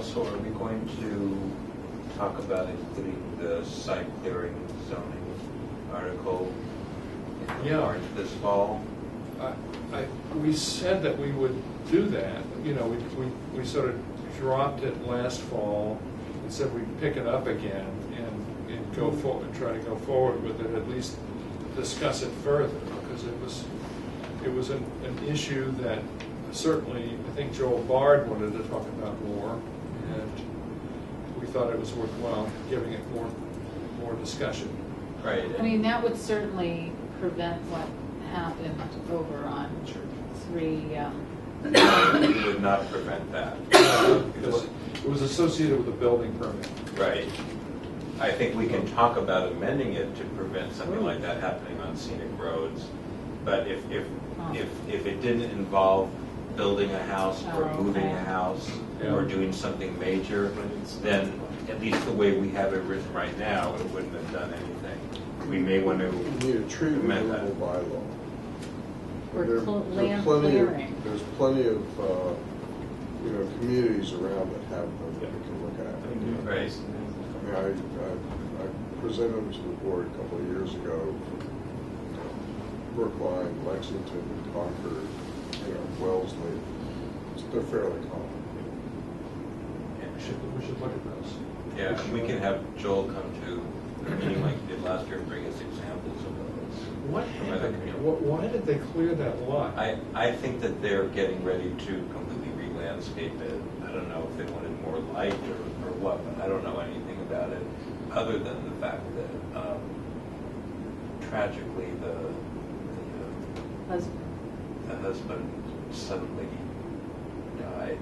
Also, are we going to talk about including the site clearing zoning article in warrant this fall? We said that we would do that. You know, we sort of dropped it last fall and said we'd pick it up again and go forward, try to go forward with it, at least discuss it further, because it was an issue that certainly I think Joel Bard wanted to talk about more, and we thought it was worthwhile giving it more discussion. Right. I mean, that would certainly prevent what happened over on 3. We would not prevent that. Because it was associated with a building permit. Right. I think we can talk about amending it to prevent something like that happening on scenic roads. But if it didn't involve building a house or moving a house or doing something major, then at least the way we have it written right now, it wouldn't have done anything. We may want to need a tree removal bylaw. Or land clearing. There's plenty of communities around that have them that we can look at. Right. I mean, I presented them to the board a couple of years ago. Brookline, Lexington, Concord, Wellesley. They're fairly common. Yeah, we should look at those. Yeah, and we can have Joel come to a meeting like he did last year and bring us examples of those. Why did they clear that lot? I think that they're getting ready to completely re-landscape it. I don't know if they wanted more light or what, but I don't know anything about it, other than the fact that tragically the husband suddenly died.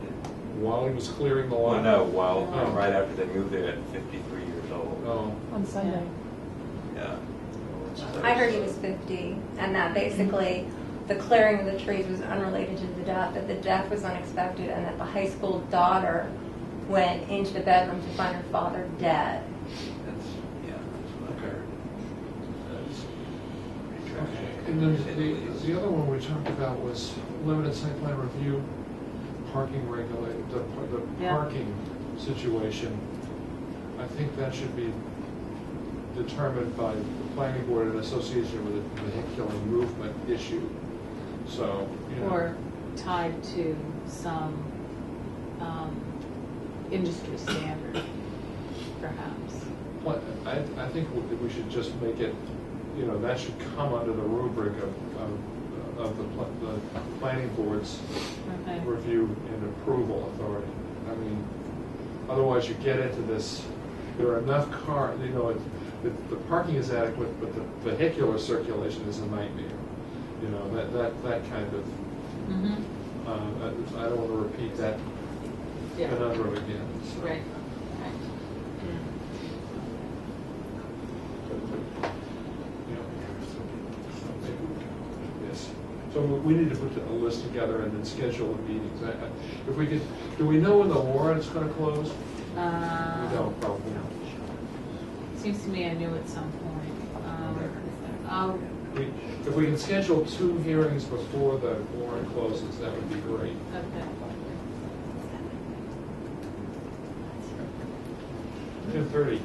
While he was clearing the lot? Well, no, right after they moved there at 53 years old. Oh. On Sunday. Yeah. I heard he was 50, and that basically the clearing of the trees was unrelated to the death, that the death was unexpected, and that the high school daughter went into the bedroom to find her father dead. That's what I heard. That's pretty tragic. And then the other one we talked about was limited site plan review, parking regulated, the parking situation. I think that should be determined by the planning board in association with the vehicular movement issue. So, Or tied to some industry standard, perhaps. I think we should just make it, that should come under the rubric of the planning board's review and approval authority. I mean, otherwise you get into this, there are enough cars, the parking is adequate, but the vehicular circulation is a nightmare. That kind of, I don't want to repeat that conundrum again. So. Right. Yes. So we need to put a list together and then schedule the meetings. If we could, do we know when the warrant is going to close? We don't, probably not. Seems to me I knew at some point. If we can schedule 2 hearings before the warrant closes, that would be great. Okay. 10:30.